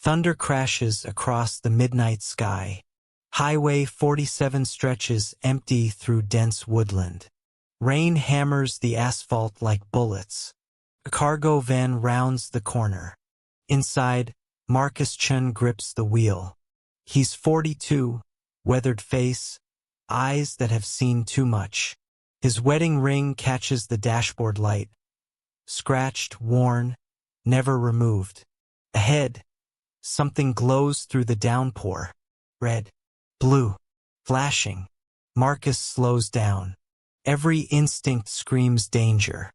Thunder crashes across the midnight sky. Highway 47 stretches empty through dense woodland. Rain hammers the asphalt like bullets. A cargo van rounds the corner. Inside, Marcus Chen grips the wheel. He's 42, weathered face, eyes that have seen too much. His wedding ring catches the dashboard light. Scratched, worn, never removed. Ahead, something glows through the downpour. Red, blue, flashing. Marcus slows down. Every instinct screams danger.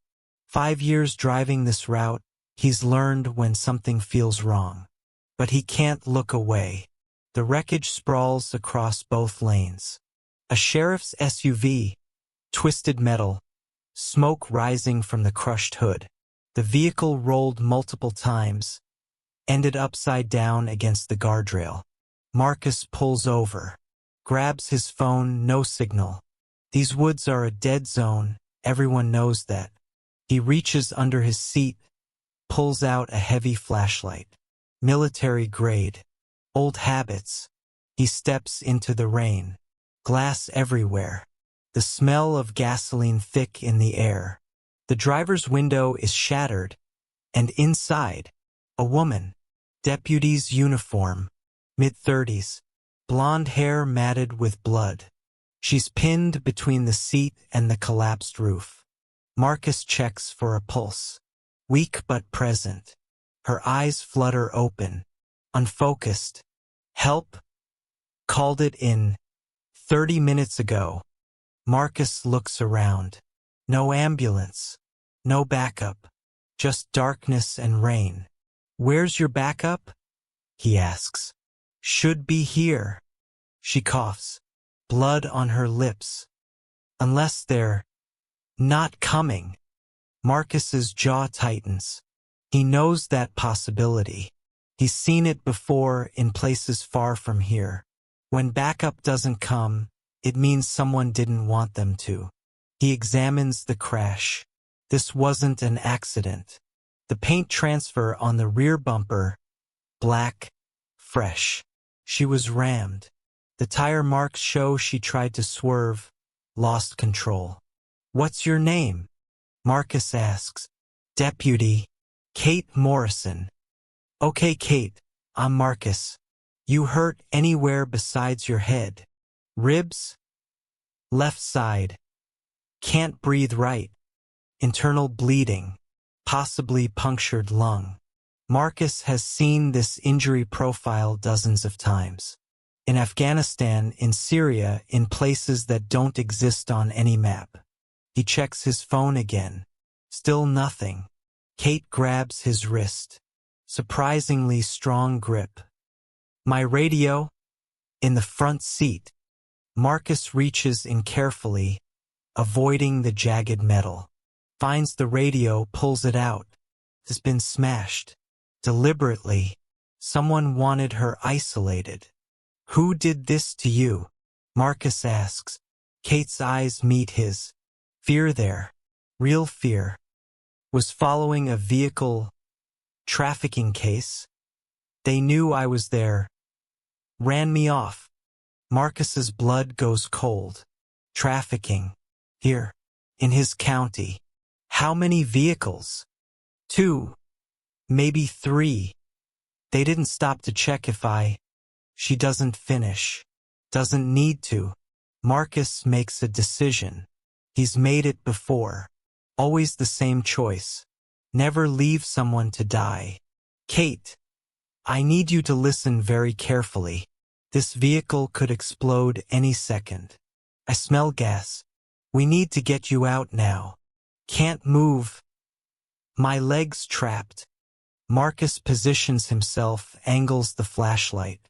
5 years driving this route, he's learned when something feels wrong. But he can't look away. The wreckage sprawls across both lanes. A sheriff's SUV, twisted metal, smoke rising from the crushed hood. The vehicle rolled multiple times, ended upside down against the guardrail. Marcus pulls over, grabs his phone, no signal. These woods are a dead zone, everyone knows that. He reaches under his seat, pulls out a heavy flashlight. Military grade. Old habits. He steps into the rain. Glass everywhere. The smell of gasoline thick in the air. The driver's window is shattered, and inside, a woman. Deputy's uniform. Mid-30s. Blonde hair matted with blood. She's pinned between the seat and the collapsed roof. Marcus checks for a pulse. Weak but present. Her eyes flutter open. Unfocused. Help? Called it in. 30 minutes ago. Marcus looks around. No ambulance. No backup. Just darkness and rain. Where's your backup? He asks. Should be here. She coughs. Blood on her lips. Unless they're not coming. Marcus's jaw tightens. He knows that possibility. He's seen it before in places far from here. When backup doesn't come, it means someone didn't want them to. He examines the crash. This wasn't an accident. The paint transfer on the rear bumper, black, fresh. She was rammed. The tire marks show she tried to swerve, lost control. What's your name? Marcus asks. Deputy. Kate Morrison. Okay, Kate, I'm Marcus. You hurt anywhere besides your head? Ribs? Left side. Can't breathe right. Internal bleeding. Possibly punctured lung. Marcus has seen this injury profile dozens of times. In Afghanistan, in Syria, in places that don't exist on any map. He checks his phone again. Still nothing. Kate grabs his wrist. Surprisingly strong grip. My radio? In the front seat. Marcus reaches in carefully, avoiding the jagged metal. Finds the radio, pulls it out. It's been smashed. Deliberately. Someone wanted her isolated. Who did this to you? Marcus asks. Kate's eyes meet his. Fear there. Real fear. Was following a vehicle trafficking case. They knew I was there. Ran me off. Marcus's blood goes cold. Trafficking. Here. In his county. How many vehicles? 2. Maybe 3. They didn't stop to check if She doesn't finish. Doesn't need to. Marcus makes a decision. He's made it before. Always the same choice. Never leave someone to die. Kate, I need you to listen very carefully. This vehicle could explode any second. I smell gas. We need to get you out now. Can't move. My leg's trapped. Marcus positions himself, angles the flashlight.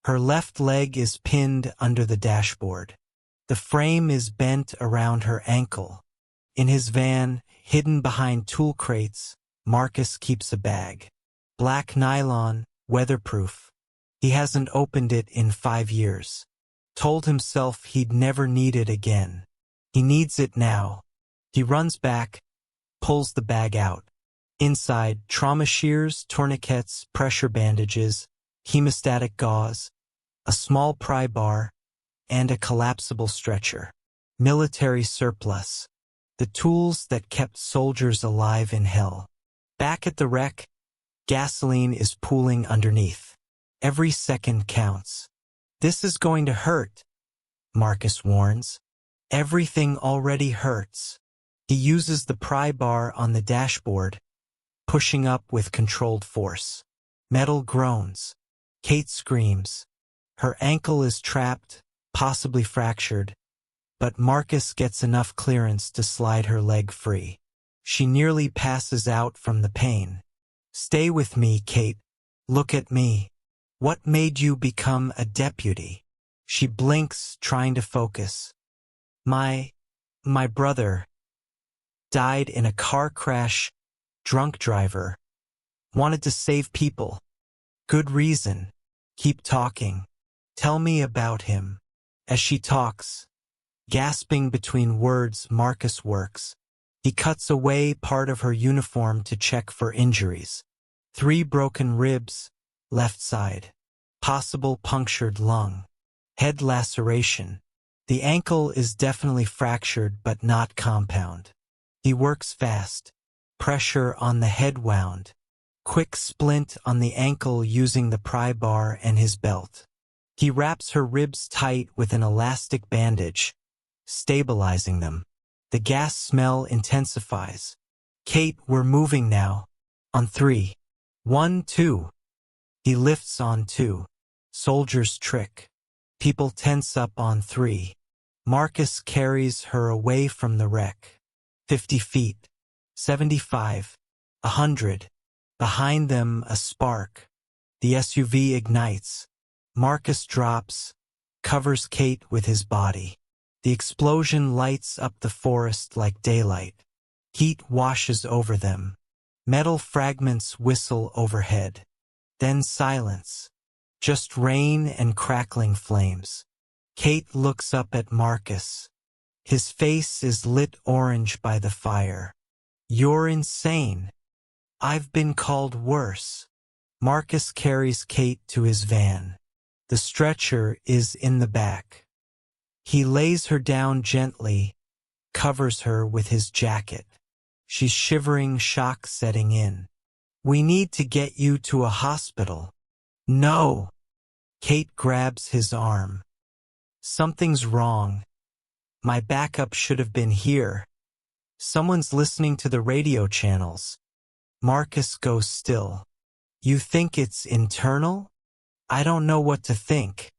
Her left leg is pinned under the dashboard. The frame is bent around her ankle. In his van, hidden behind tool crates, Marcus keeps a bag. Black nylon, weatherproof. He hasn't opened it in 5 years. Told himself he'd never need it again. He needs it now. He runs back, pulls the bag out. Inside, trauma shears, tourniquets, pressure bandages, hemostatic gauze, a small pry bar, and a collapsible stretcher. Military surplus. The tools that kept soldiers alive in hell. Back at the wreck, gasoline is pooling underneath. Every second counts. This is going to hurt, Marcus warns. Everything already hurts. He uses the pry bar on the dashboard, pushing up with controlled force. Metal groans. Kate screams. Her ankle is trapped, possibly fractured, but Marcus gets enough clearance to slide her leg free. She nearly passes out from the pain. Stay with me, Kate. Look at me. What made you become a deputy? She blinks, trying to focus. My brother died in a car crash. Drunk driver. Wanted to save people. Good reason. Keep talking. Tell me about him. As she talks, gasping between words, Marcus works. He cuts away part of her uniform to check for injuries. 3 broken ribs, left side. Possible punctured lung. Head laceration. The ankle is definitely fractured but not compound. He works fast. Pressure on the head wound. Quick splint on the ankle using the pry bar and his belt. He wraps her ribs tight with an elastic bandage, stabilizing them. The gas smell intensifies. Kate, we're moving now. On 3. 1, 2. He lifts on 2. Soldier's trick. People tense up on 3. Marcus carries her away from the wreck. 50 feet. 75. 100. Behind them, a spark. The SUV ignites. Marcus drops, covers Kate with his body. The explosion lights up the forest like daylight. Heat washes over them. Metal fragments whistle overhead. Then silence. Just rain and crackling flames. Kate looks up at Marcus. His face is lit orange by the fire. You're insane. I've been called worse. Marcus carries Kate to his van. The stretcher is in the back. He lays her down gently, covers her with his jacket. She's shivering, shock setting in. We need to get you to a hospital. No. Kate grabs his arm. Something's wrong. My backup should have been here. Someone's listening to the radio channels. Marcus goes still. You think it's internal? I don't know what to think,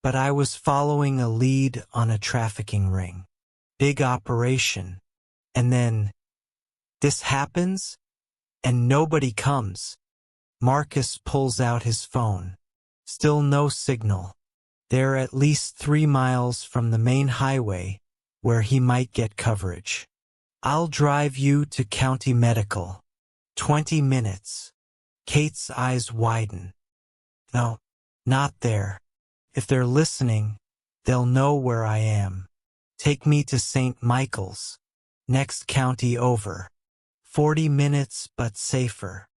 but I was following a lead on a trafficking ring. Big operation. And then, this happens, and nobody comes. Marcus pulls out his phone. Still no signal. They're at least 3 miles from the main highway, where he might get coverage. I'll drive you to County Medical. 20 minutes. Kate's eyes widen. No. Not there. If they're listening, they'll know where I am. Take me to St. Michael's. Next county over. 40 minutes but safer.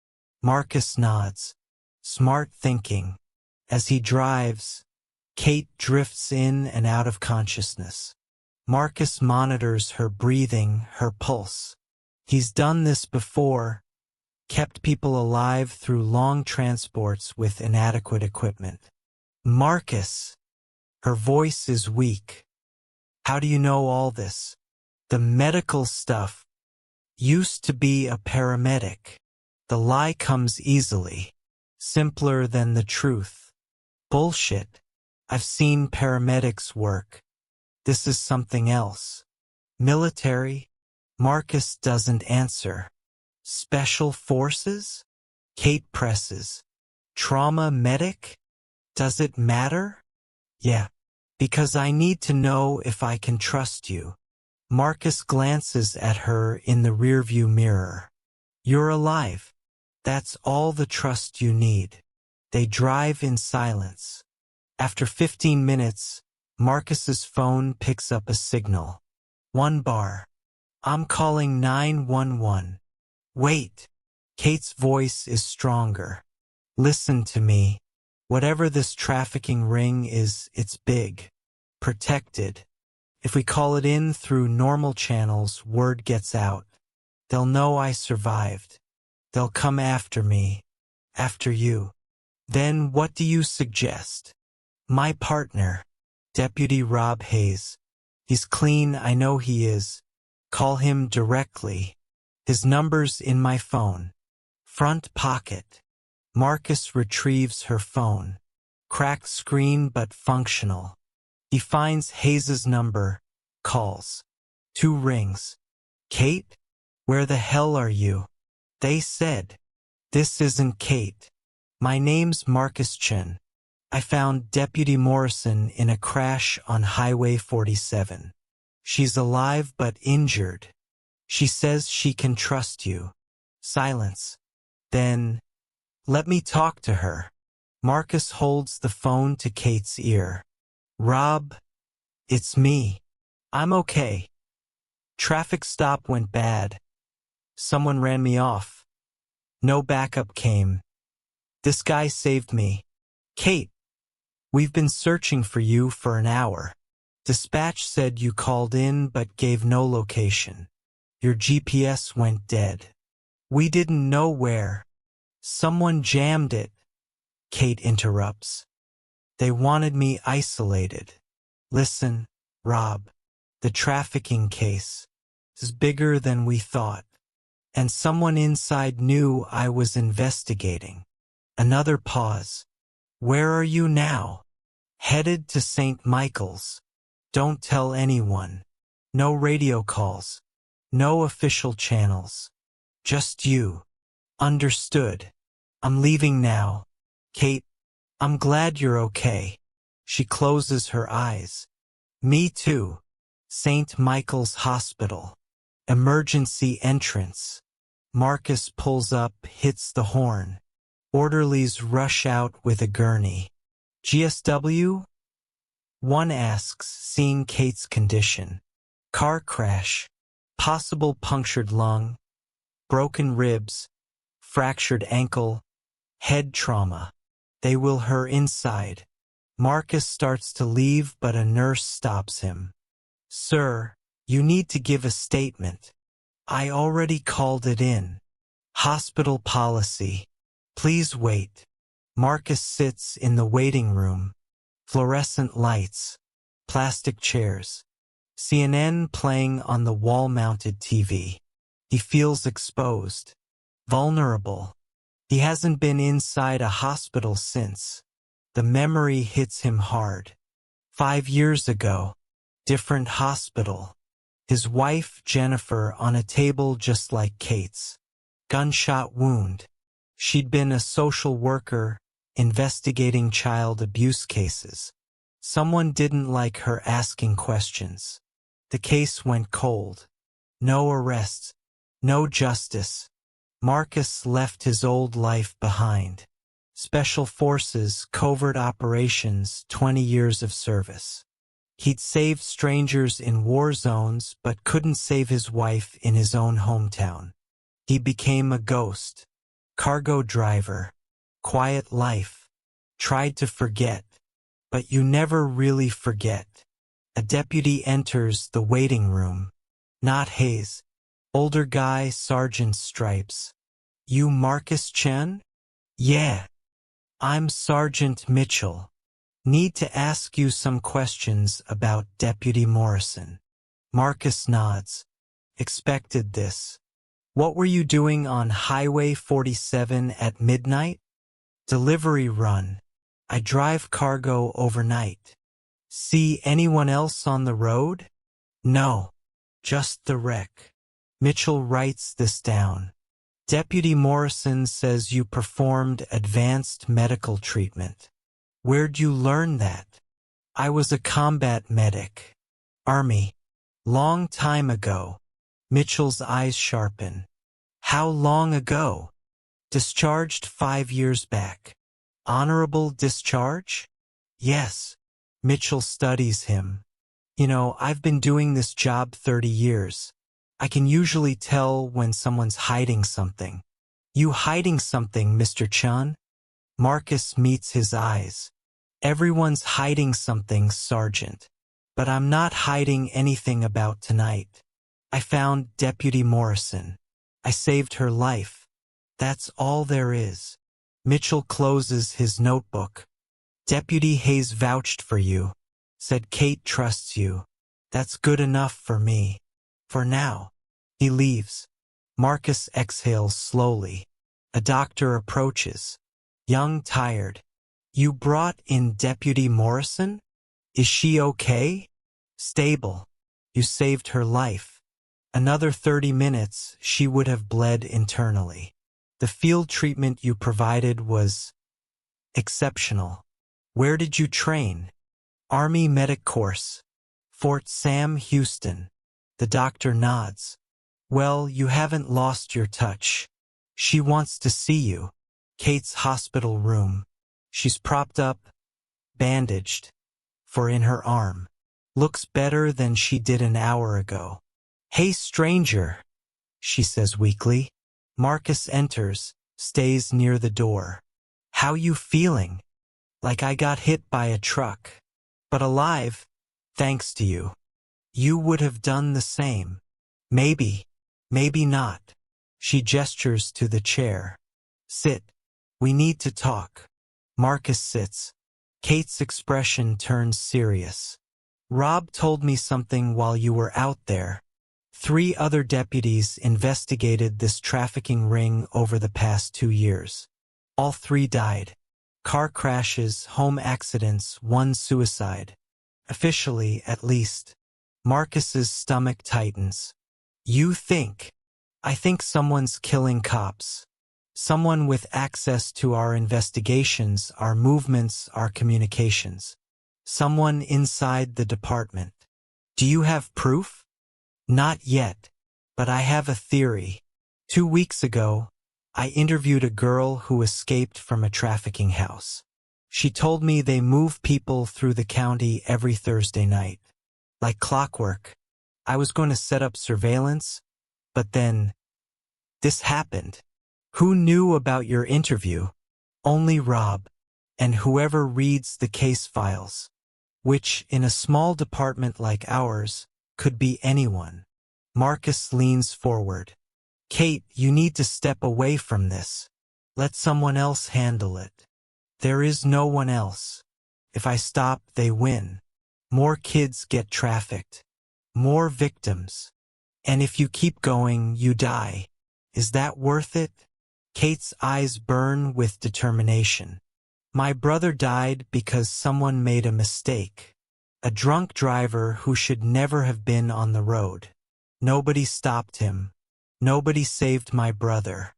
Marcus nods. Smart thinking. As he drives, Kate drifts in and out of consciousness. Marcus monitors her breathing, her pulse. He's done this before. Kept people alive through long transports with inadequate equipment. Marcus. Her voice is weak. How do you know all this? The medical stuff. Used to be a paramedic. The lie comes easily. Simpler than the truth. Bullshit. I've seen paramedics work. This is something else. Military? Marcus doesn't answer. Special forces? Kate presses. Trauma medic? Does it matter? Yeah, because I need to know if I can trust you. Marcus glances at her in the rearview mirror. You're alive. That's all the trust you need. They drive in silence. After 15 minutes, Marcus's phone picks up a signal. 1 bar. I'm calling 911. Wait. Kate's voice is stronger. Listen to me. Whatever this trafficking ring is, it's big. Protected. If we call it in through normal channels, word gets out. They'll know I survived. They'll come after me. After you. Then what do you suggest? My partner. Deputy Rob Hayes. He's clean, I know he is. Call him directly. His number's in my phone. Front pocket. Marcus retrieves her phone. Cracked screen but functional. He finds Hayes's number. Calls. 2 rings. Kate? Where the hell are you? They said. This isn't Kate. My name's Marcus Chen. I found Deputy Morrison in a crash on Highway 47. She's alive but injured. She says she can trust you. Silence. Then, let me talk to her. Marcus holds the phone to Kate's ear. Rob, it's me. I'm okay. Traffic stop went bad. Someone ran me off. No backup came. This guy saved me. Kate, we've been searching for you for an hour. Dispatch said you called in but gave no location. Your GPS went dead. We didn't know where. Someone jammed it. Kate interrupts. They wanted me isolated. Listen, Rob, the trafficking case is bigger than we thought. And someone inside knew I was investigating. Another pause. Where are you now? Headed to St. Michael's. Don't tell anyone. No radio calls. No official channels. Just you. Understood. I'm leaving now. Kate, I'm glad you're okay. She closes her eyes. Me too. St. Michael's Hospital. Emergency entrance. Marcus pulls up, hits the horn. Orderlies rush out with a gurney. GSW? One asks, seeing Kate's condition. Car crash. Possible punctured lung. Broken ribs. Fractured ankle. Head trauma. They will her inside. Marcus starts to leave but a nurse stops him. Sir, you need to give a statement. I already called it in. Hospital policy. Please wait. Marcus sits in the waiting room. Fluorescent lights. Plastic chairs. CNN playing on the wall-mounted TV. He feels exposed. Vulnerable. He hasn't been inside a hospital since. The memory hits him hard. 5 years ago. Different hospital. His wife, Jennifer, on a table just like Kate's. Gunshot wound. She'd been a social worker, investigating child abuse cases. Someone didn't like her asking questions. The case went cold. No arrests. No justice. Marcus left his old life behind. Special forces, covert operations, 20 years of service. He'd saved strangers in war zones but couldn't save his wife in his own hometown. He became a ghost. Cargo driver. Quiet life. Tried to forget. But you never really forget. A deputy enters the waiting room. Not Hayes. Older guy, sergeant stripes. You Marcus Chen? Yeah. I'm Sergeant Mitchell. Need to ask you some questions about Deputy Morrison. Marcus nods. Expected this. What were you doing on Highway 47 at midnight? Delivery run. I drive cargo overnight. See anyone else on the road? No. Just the wreck. Mitchell writes this down. Deputy Morrison says you performed advanced medical treatment. Where'd you learn that? I was a combat medic. Army. Long time ago. Mitchell's eyes sharpen. How long ago? Discharged 5 years back. Honorable discharge? Yes. Mitchell studies him. You know, I've been doing this job 30 years. I can usually tell when someone's hiding something. You hiding something, Mr. Chen? Marcus meets his eyes. Everyone's hiding something, Sergeant. But I'm not hiding anything about tonight. I found Deputy Morrison. I saved her life. That's all there is. Mitchell closes his notebook. Deputy Hayes vouched for you. Said Kate trusts you. That's good enough for me. For now. He leaves. Marcus exhales slowly. A doctor approaches. Young, tired. You brought in Deputy Morrison? Is she okay? Stable. You saved her life. Another 30 minutes, she would have bled internally. The field treatment you provided was exceptional. Where did you train? Army Medic Course. Fort Sam Houston. The doctor nods. Well, you haven't lost your touch. She wants to see you. Kate's hospital room. She's propped up, bandaged, for in her arm. Looks better than she did an hour ago. Hey, stranger, she says weakly. Marcus enters, stays near the door. How you feeling? Like I got hit by a truck. But alive, thanks to you. You would have done the same. Maybe, maybe not. She gestures to the chair. Sit. We need to talk. Marcus sits. Kate's expression turns serious. Rob told me something while you were out there. 3 other deputies investigated this trafficking ring over the past 2 years. All 3 died. Car crashes, home accidents, 1 suicide. Officially, at least. Marcus's stomach tightens. You think? I think someone's killing cops. Someone with access to our investigations, our movements, our communications. Someone inside the department. Do you have proof? Not yet, but I have a theory. 2 weeks ago, I interviewed a girl who escaped from a trafficking house. She told me they move people through the county every Thursday night. Like clockwork. I was going to set up surveillance, but then this happened. Who knew about your interview? Only Rob, and whoever reads the case files, which, in a small department like ours, could be anyone. Marcus leans forward. Kate, you need to step away from this. Let someone else handle it. There is no one else. If I stop, they win. More kids get trafficked. More victims. And if you keep going, you die. Is that worth it? Kate's eyes burn with determination. My brother died because someone made a mistake. A drunk driver who should never have been on the road. Nobody stopped him. Nobody saved my brother.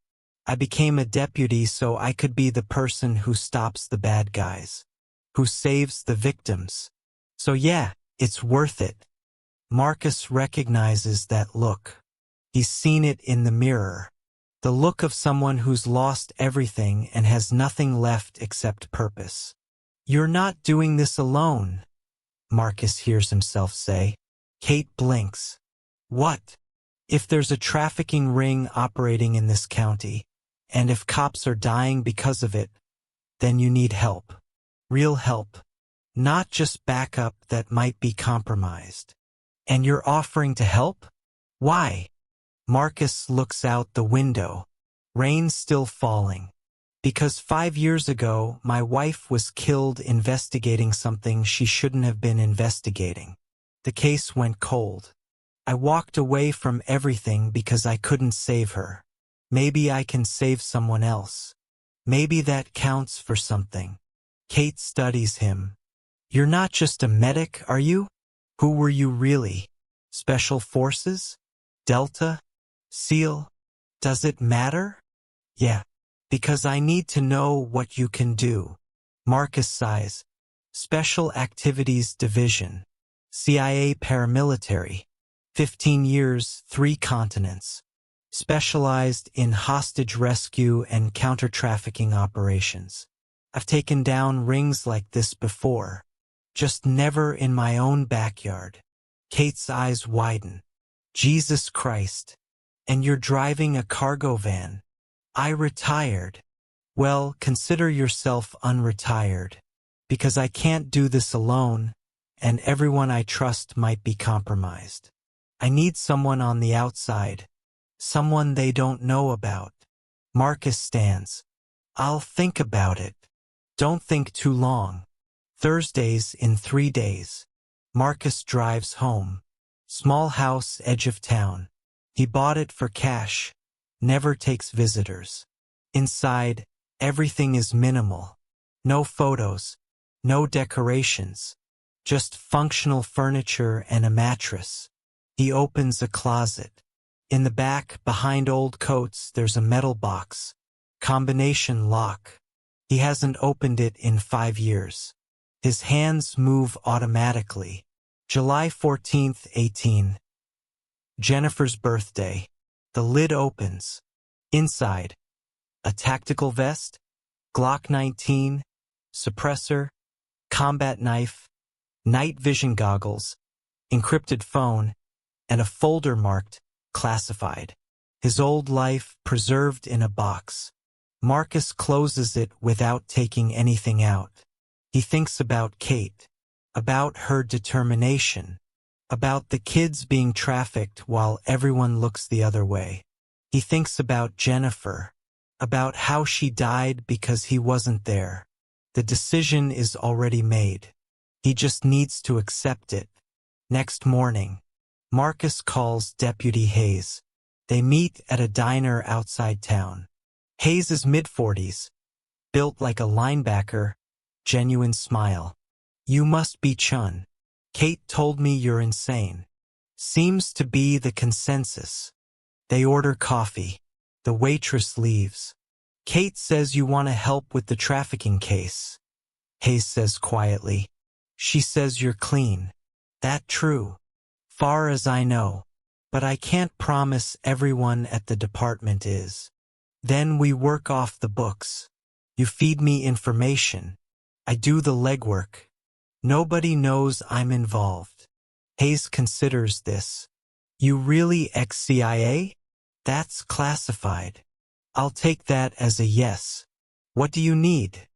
I became a deputy so I could be the person who stops the bad guys. Who saves the victims. So yeah, it's worth it. Marcus recognizes that look. He's seen it in the mirror. The look of someone who's lost everything and has nothing left except purpose. You're not doing this alone, Marcus hears himself say. Kate blinks. What? If there's a trafficking ring operating in this county, and if cops are dying because of it, then you need help. Real help. Not just backup that might be compromised. And you're offering to help? Why? Marcus looks out the window. Rain's still falling. Because 5 years ago, my wife was killed investigating something she shouldn't have been investigating. The case went cold. I walked away from everything because I couldn't save her. Maybe I can save someone else. Maybe that counts for something. Kate studies him. You're not just a medic, are you? Who were you really? Special Forces? Delta? SEAL? Does it matter? Yeah, because I need to know what you can do. Marcus sighs. Special Activities Division. CIA paramilitary. 15 years, 3 continents. Specialized in hostage rescue and counter-trafficking operations. I've taken down rings like this before. Just never in my own backyard. Kate's eyes widen. Jesus Christ. And you're driving a cargo van. I retired. Well, consider yourself unretired. Because I can't do this alone, and everyone I trust might be compromised. I need someone on the outside, someone they don't know about. Marcus stands. I'll think about it. Don't think too long. Thursdays in 3 days. Marcus drives home. Small house, edge of town. He bought it for cash. Never takes visitors. Inside, everything is minimal. No photos. No decorations. Just functional furniture and a mattress. He opens a closet. In the back, behind old coats, there's a metal box. Combination lock. He hasn't opened it in 5 years. His hands move automatically. July 14th, 18. Jennifer's birthday. The lid opens. Inside, a tactical vest, Glock 19, suppressor, combat knife, night vision goggles, encrypted phone, and a folder marked classified. His old life preserved in a box. Marcus closes it without taking anything out. He thinks about Kate, about her determination, about the kids being trafficked while everyone looks the other way. He thinks about Jennifer, about how she died because he wasn't there. The decision is already made. He just needs to accept it. Next morning, Marcus calls Deputy Hayes. They meet at a diner outside town. Hayes is mid-40s, built like a linebacker, genuine smile. You must be Chun. Kate told me you're insane. Seems to be the consensus. They order coffee. The waitress leaves. Kate says you want to help with the trafficking case. Hayes says quietly. She says you're clean. That true. Far as I know. But I can't promise everyone at the department is. Then we work off the books. You feed me information. I do the legwork. Nobody knows I'm involved. Hayes considers this. You really ex-CIA? That's classified. I'll take that as a yes. What do you need?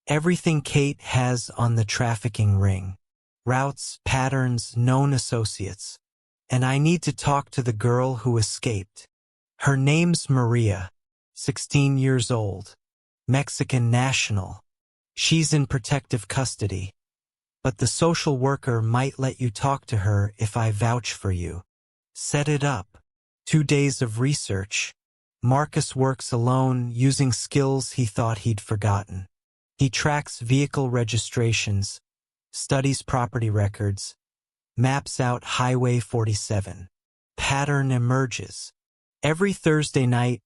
Everything Kate has on the trafficking ring. Routes, patterns, known associates. And I need to talk to the girl who escaped. Her name's Maria, 16 years old. Mexican national. She's in protective custody. But the social worker might let you talk to her if I vouch for you. Set it up. 2 days of research. Marcus works alone, using skills he thought he'd forgotten. He tracks vehicle registrations, studies property records, maps out Highway 47. Pattern emerges. Every Thursday night,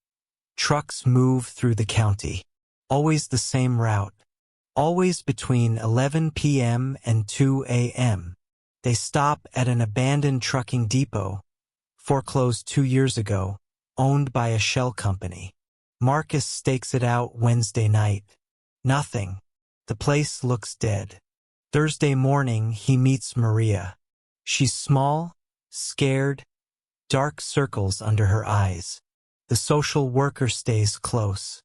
trucks move through the county. Always the same route. Always between 11 p.m. and 2 a.m. They stop at an abandoned trucking depot, foreclosed 2 years ago, owned by a shell company. Marcus stakes it out Wednesday night. Nothing. The place looks dead. Thursday morning, he meets Maria. She's small, scared, dark circles under her eyes. The social worker stays close.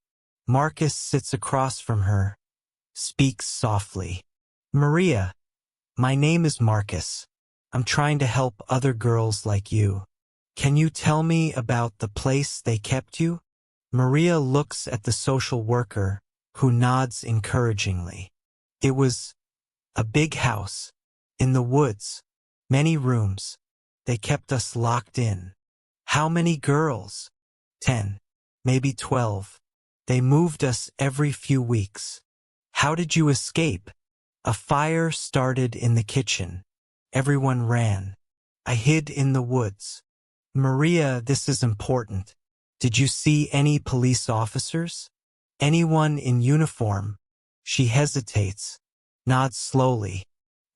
Marcus sits across from her, speaks softly. Maria, my name is Marcus. I'm trying to help other girls like you. Can you tell me about the place they kept you? Maria looks at the social worker, who nods encouragingly. It was a big house, in the woods, many rooms. They kept us locked in. How many girls? 10, maybe 12. They moved us every few weeks. How did you escape? A fire started in the kitchen. Everyone ran. I hid in the woods. Maria, this is important. Did you see any police officers? Anyone in uniform? She hesitates, nods slowly.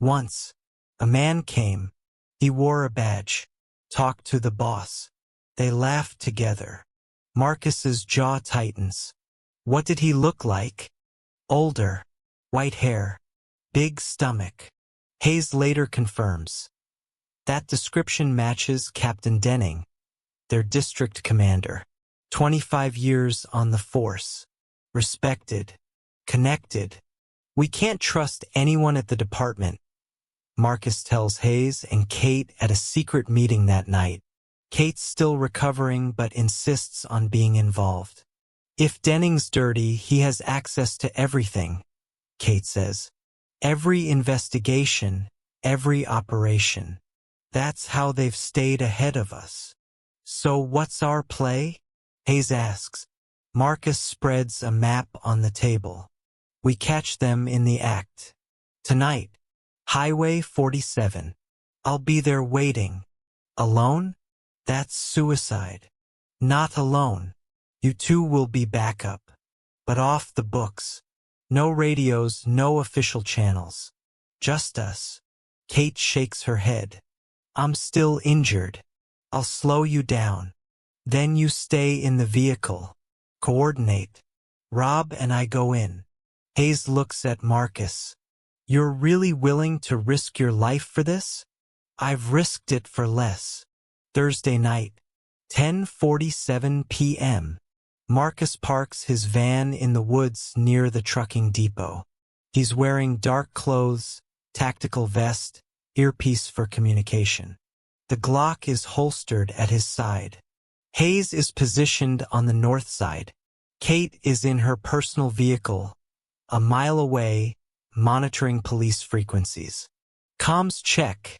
Once, a man came. He wore a badge. Talked to the boss. They laughed together. Marcus's jaw tightens. What did he look like? Older. White hair. Big stomach. Hayes later confirms. That description matches Captain Denning, their district commander. 25 years on the force. respected, connected. We can't trust anyone at the department, Marcus tells Hayes and Kate at a secret meeting that night. Kate's still recovering but insists on being involved. If Denning's dirty, he has access to everything, Kate says. Every investigation, every operation. That's how they've stayed ahead of us. So what's our play? Hayes asks. Marcus spreads a map on the table. We catch them in the act. Tonight. Highway 47. I'll be there waiting. Alone? That's suicide. Not alone. You two will be backup. But off the books. No radios, no official channels. Just us. Kate shakes her head. I'm still injured. I'll slow you down. Then you stay in the vehicle. Coordinate. Rob and I go in. Hayes looks at Marcus. You're really willing to risk your life for this? I've risked it for less. Thursday night, 10:47 p.m. Marcus parks his van in the woods near the trucking depot. He's wearing dark clothes, tactical vest, earpiece for communication. The Glock is holstered at his side. Hayes is positioned on the north side. Kate is in her personal vehicle, a mile away, monitoring police frequencies. Comms check,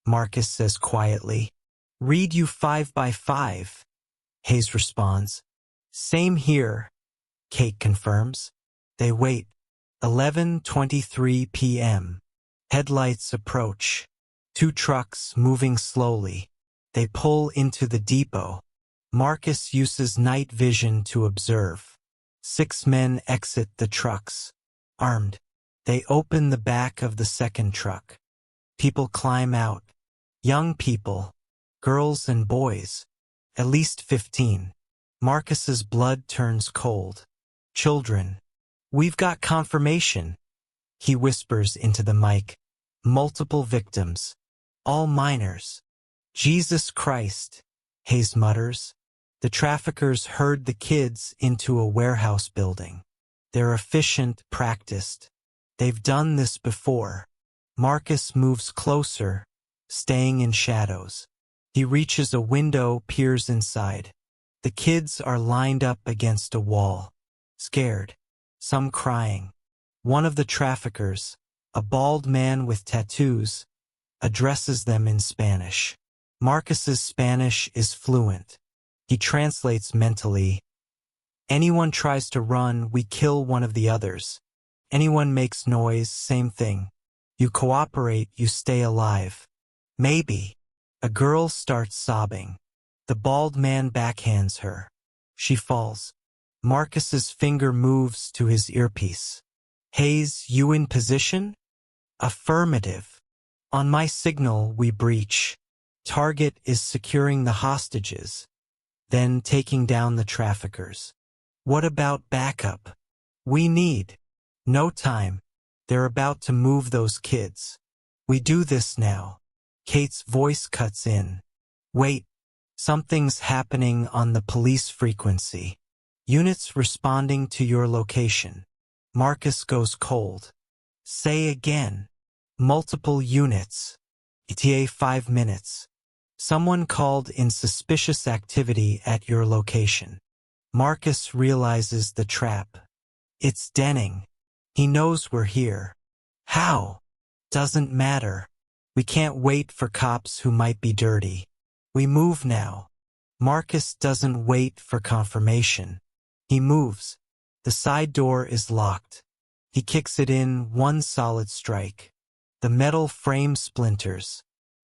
Marcus says quietly. Read you 5 by 5. Hayes responds. Same here, Kate confirms. They wait. 11:23 p.m. Headlights approach. 2 trucks moving slowly. They pull into the depot. Marcus uses night vision to observe. 6 men exit the trucks, armed. They open the back of the second truck. People climb out. Young people, girls and boys, at least 15. Marcus's blood turns cold. Children. We've got confirmation, he whispers into the mic. Multiple victims. All minors. Jesus Christ, Hayes mutters. The traffickers herd the kids into a warehouse building. They're efficient, practiced. They've done this before. Marcus moves closer, staying in shadows. He reaches a window, peers inside. The kids are lined up against a wall, scared, some crying. One of the traffickers, a bald man with tattoos, addresses them in Spanish. Marcus's Spanish is fluent. He translates mentally. Anyone tries to run, we kill one of the others. Anyone makes noise, same thing. You cooperate, you stay alive. Maybe. A girl starts sobbing. The bald man backhands her. She falls. Marcus's finger moves to his earpiece. Hayes, you in position? Affirmative. On my signal, we breach. Target is securing the hostages, then taking down the traffickers. What about backup? We need. No time. They're about to move those kids. We do this now. Kate's voice cuts in. Wait. Something's happening on the police frequency. Units responding to your location. Marcus goes cold. Say again. Multiple units. ETA 5 minutes. Someone called in suspicious activity at your location. Marcus realizes the trap. It's Denning. He knows we're here. How? Doesn't matter. We can't wait for cops who might be dirty. We move now. Marcus doesn't wait for confirmation. He moves. The side door is locked. He kicks it in, one solid strike. The metal frame splinters.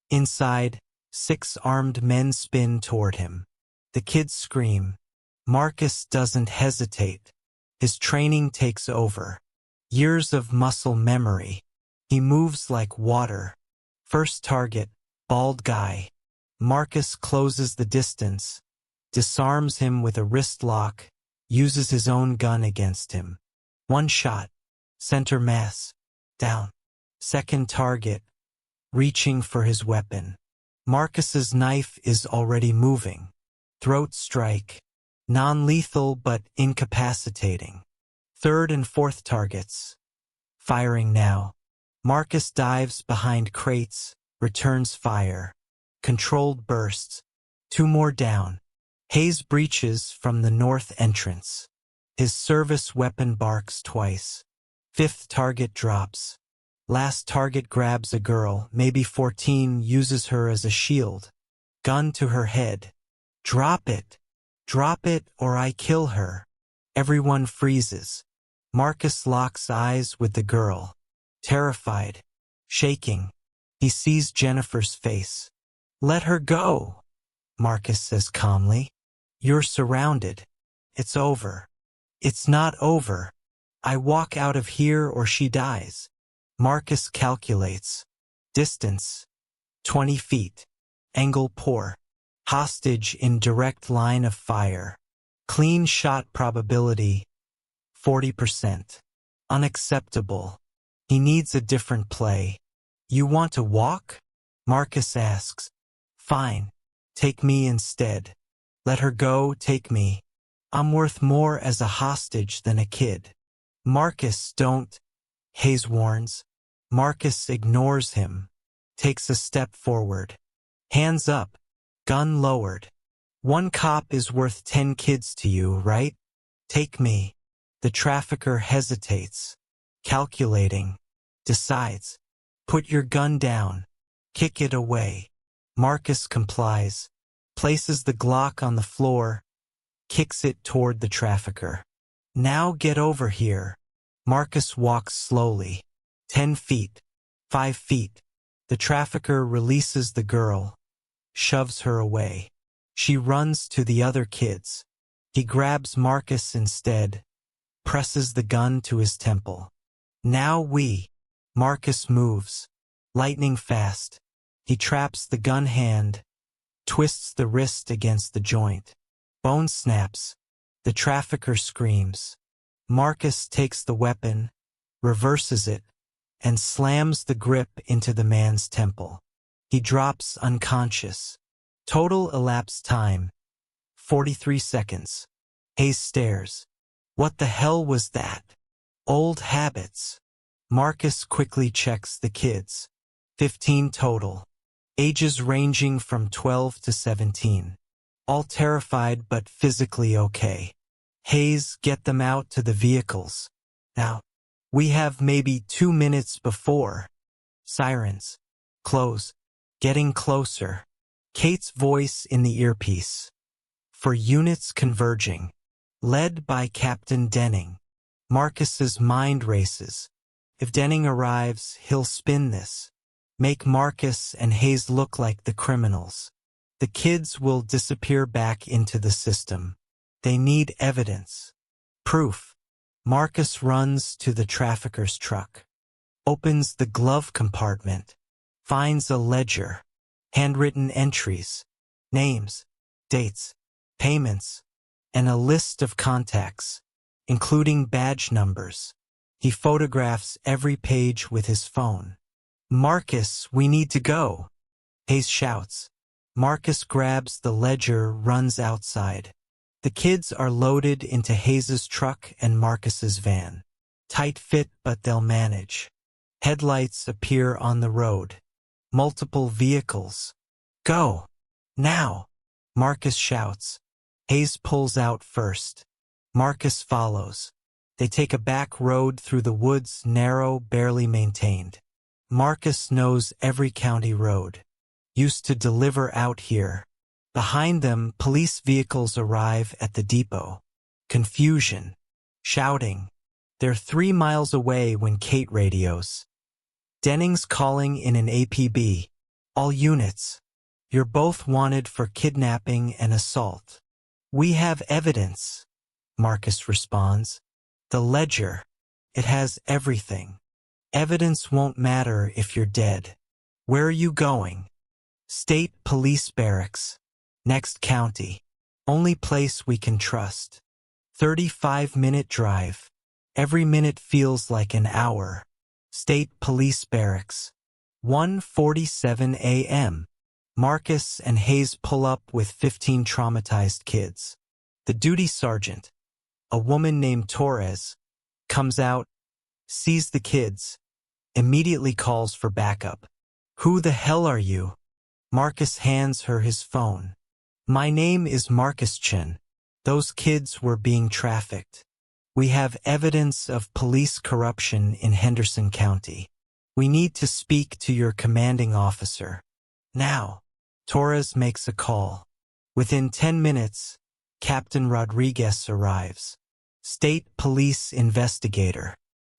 Inside, 6 armed men spin toward him. The kids scream. Marcus doesn't hesitate. His training takes over. Years of muscle memory. He moves like water. First target, bald guy. Marcus closes the distance, disarms him with a wrist lock, uses his own gun against him. 1 shot. Center mass. Down. Second target. Reaching for his weapon. Marcus's knife is already moving. Throat strike. Non-lethal but incapacitating. Third and fourth targets. Firing now. Marcus dives behind crates, returns fire. Controlled bursts. 2 more down. Hayes breaches from the north entrance. His service weapon barks twice. 5th target drops. Last target grabs a girl, maybe 14, uses her as a shield. Gun to her head. Drop it. Drop it or I kill her. Everyone freezes. Marcus locks eyes with the girl. Terrified. Shaking. He sees Jennifer's face. Let her go, Marcus says calmly. You're surrounded. It's over. It's not over. I walk out of here or she dies. Marcus calculates. Distance. 20 feet. Angle poor. Hostage in direct line of fire. Clean shot probability. 40%. Unacceptable. He needs a different play. You want to walk? Marcus asks. Fine. Take me instead. Let her go, take me. I'm worth more as a hostage than a kid. Marcus, don't. Hayes warns. Marcus ignores him. Takes a step forward. Hands up. Gun lowered. 1 cop is worth 10 kids to you, right? Take me. The trafficker hesitates. Calculating. Decides. Put your gun down. Kick it away. Marcus complies. Places the Glock on the floor. Kicks it toward the trafficker. Now get over here. Marcus walks slowly. 10 feet. 5 feet. The trafficker releases the girl. Shoves her away. She runs to the other kids. He grabs Marcus instead. Presses the gun to his temple. Now we. Marcus moves. Lightning fast. He traps the gun hand. Twists the wrist against the joint. Bone snaps. The trafficker screams. Marcus takes the weapon, reverses it, and slams the grip into the man's temple. He drops unconscious. Total elapsed time. 43 seconds. Hayes stares. What the hell was that? Old habits. Marcus quickly checks the kids. 15 total. Ages ranging from 12 to 17. All terrified but physically okay. Hayes, get them out to the vehicles. Now, we have maybe 2 minutes before. Sirens. Close. Getting closer. Kate's voice in the earpiece. For units converging. Led by Captain Denning. Marcus's mind races. If Denning arrives, he'll spin this. Make Marcus and Hayes look like the criminals. The kids will disappear back into the system. They need evidence. Proof. Marcus runs to the trafficker's truck. Opens the glove compartment. Finds a ledger. Handwritten entries. Names. Dates. Payments. And a list of contacts, including badge numbers. He photographs every page with his phone. Marcus, we need to go. Hayes shouts. Marcus grabs the ledger, runs outside. The kids are loaded into Hayes's truck and Marcus's van. Tight fit, but they'll manage. Headlights appear on the road. Multiple vehicles. Go. Now. Marcus shouts. Hayes pulls out first. Marcus follows. They take a back road through the woods, narrow, barely maintained. Marcus knows every county road. Used to deliver out here. Behind them, police vehicles arrive at the depot. Confusion. Shouting. They're 3 miles away when Kate radios. Denning's calling in an APB. All units. You're both wanted for kidnapping and assault. We have evidence, Marcus responds. The ledger. It has everything. Evidence won't matter if you're dead. Where are you going? State Police Barracks. Next county. Only place we can trust. 35-minute drive. Every minute feels like an hour. State Police Barracks. 1:47 a.m. Marcus and Hayes pull up with 15 traumatized kids. The duty sergeant, a woman named Torres, comes out, sees the kids, immediately calls for backup. "Who the hell are you?" Marcus hands her his phone. "My name is Marcus Chen. Those kids were being trafficked. We have evidence of police corruption in Henderson County. We need to speak to your commanding officer. Now." Torres makes a call. Within 10 minutes, Captain Rodriguez arrives. State police investigator.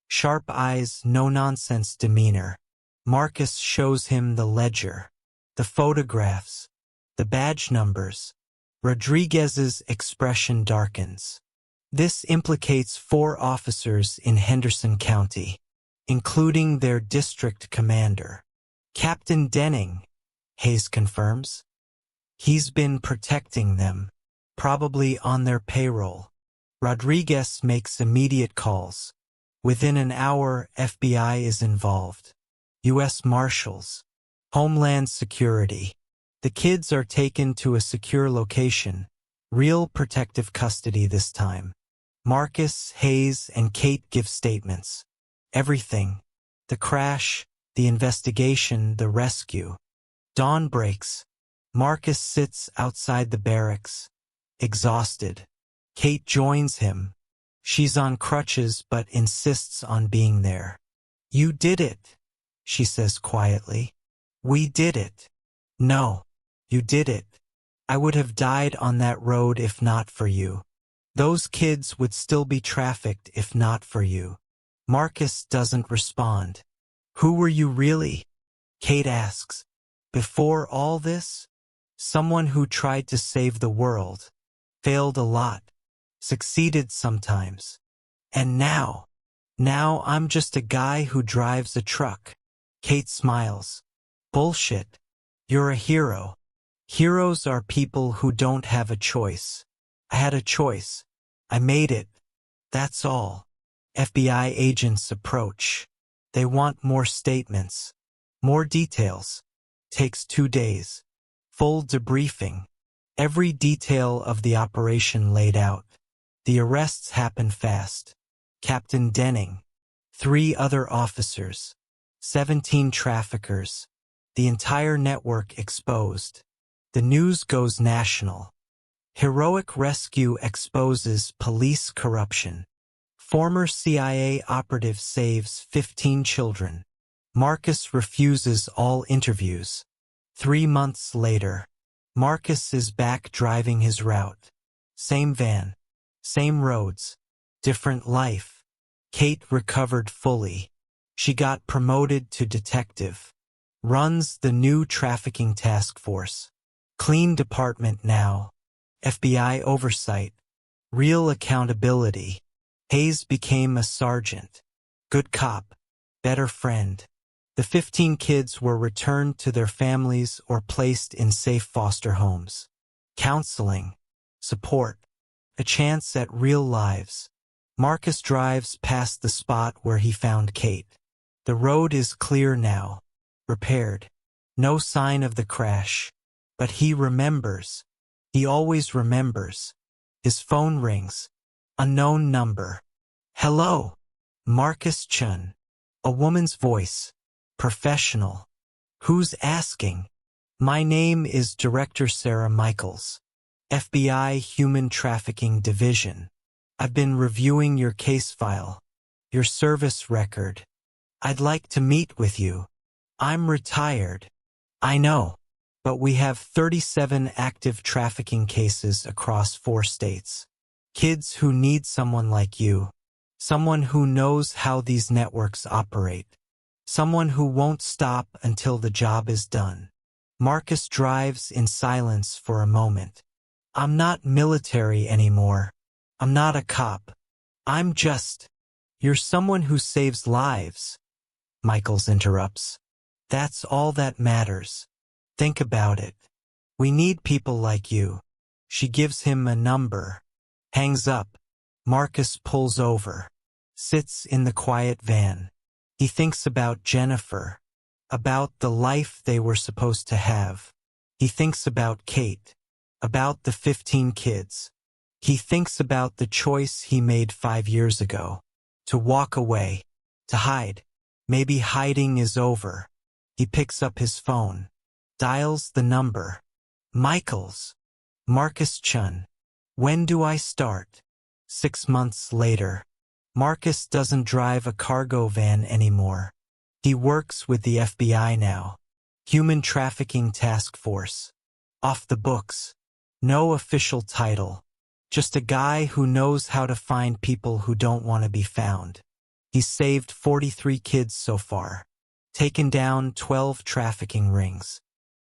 Sharp eyes, no-nonsense demeanor. Marcus shows him the ledger, the photographs, the badge numbers. Rodriguez's expression darkens. This implicates 4 officers in Henderson County, including their district commander. Captain Denning, Hayes confirms. He's been protecting them, probably on their payroll. Rodriguez makes immediate calls. Within an hour, FBI is involved. U.S. Marshals. Homeland Security. The kids are taken to a secure location. Real protective custody this time. Marcus, Hayes, and Kate give statements. Everything. The crash, the investigation, the rescue. Dawn breaks. Marcus sits outside the barracks, exhausted. Kate joins him. She's on crutches but insists on being there. "You did it," she says quietly. "We did it." "No, you did it. I would have died on that road if not for you. Those kids would still be trafficked if not for you." Marcus doesn't respond. "Who were you really?" Kate asks. "Before all this? Someone who tried to save the world. Failed a lot. Succeeded sometimes. And now I'm just a guy who drives a truck." Kate smiles. "Bullshit. You're a hero. Heroes are people who don't have a choice. I had a choice. I made it. That's all." FBI agents approach. They want more statements. More details. Takes 2 days. Full debriefing. Every detail of the operation laid out. The arrests happen fast. Captain Denning. 3 other officers. 17 traffickers. The entire network exposed. The news goes national. Heroic rescue exposes police corruption. Former CIA operative saves 15 children. Marcus refuses all interviews. 3 months later, Marcus is back driving his route. Same van, same roads, different life. Kate recovered fully. She got promoted to detective. Runs the new trafficking task force. Clean department now. FBI oversight. Real accountability. Hayes became a sergeant. Good cop. Better friend. The 15 kids were returned to their families or placed in safe foster homes. Counseling. Support. A chance at real lives. Marcus drives past the spot where he found Kate. The road is clear now. Repaired. No sign of the crash. But he remembers. He always remembers. His phone rings. Unknown number. "Hello." Marcus Chen. A woman's voice. Professional. "Who's asking?" "My name is Director Sarah Michaels. FBI Human Trafficking Division. I've been reviewing your case file. Your service record. I'd like to meet with you. I'm retired." "I know. But we have 37 active trafficking cases across 4 states. Kids who need someone like you. Someone who knows how these networks operate. Someone who won't stop until the job is done." Marcus drives in silence for a moment. "I'm not military anymore. I'm not a cop. I'm just—" "You're someone who saves lives," Michaels interrupts. "That's all that matters. Think about it. We need people like you." She gives him a number. Hangs up. Marcus pulls over. Sits in the quiet van. He thinks about Jennifer. About the life they were supposed to have. He thinks about Kate. About the 15 kids. He thinks about the choice he made 5 years ago. To walk away. To hide. Maybe hiding is over. He picks up his phone. Dials the number. Michael's. Marcus Chen. When do I start? 6 months later. Marcus doesn't drive a cargo van anymore. He works with the FBI now. Human Trafficking Task Force. Off the books. No official title. Just a guy who knows how to find people who don't want to be found. He's saved 43 kids so far. Taken down 12 trafficking rings.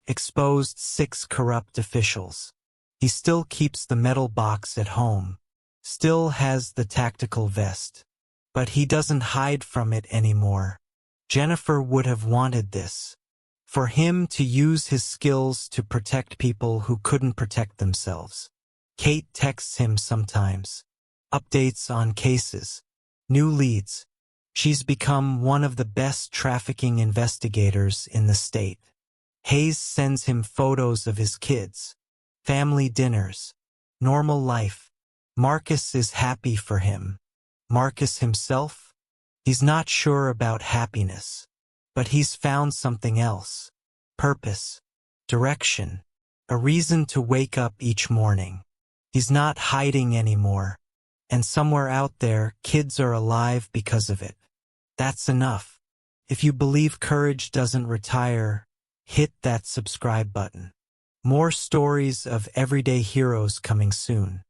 Exposed 6 corrupt officials. He still keeps the metal box at home. Still has the tactical vest. But he doesn't hide from it anymore. Jennifer would have wanted this. For him to use his skills to protect people who couldn't protect themselves. Kate texts him sometimes. Updates on cases. New leads. She's become one of the best trafficking investigators in the state. Hayes sends him photos of his kids. Family dinners. Normal life. Marcus is happy for him. Marcus himself? He's not sure about happiness. But he's found something else. Purpose. Direction. A reason to wake up each morning. He's not hiding anymore. And somewhere out there, kids are alive because of it. That's enough. If you believe courage doesn't retire, hit that subscribe button. More stories of everyday heroes coming soon.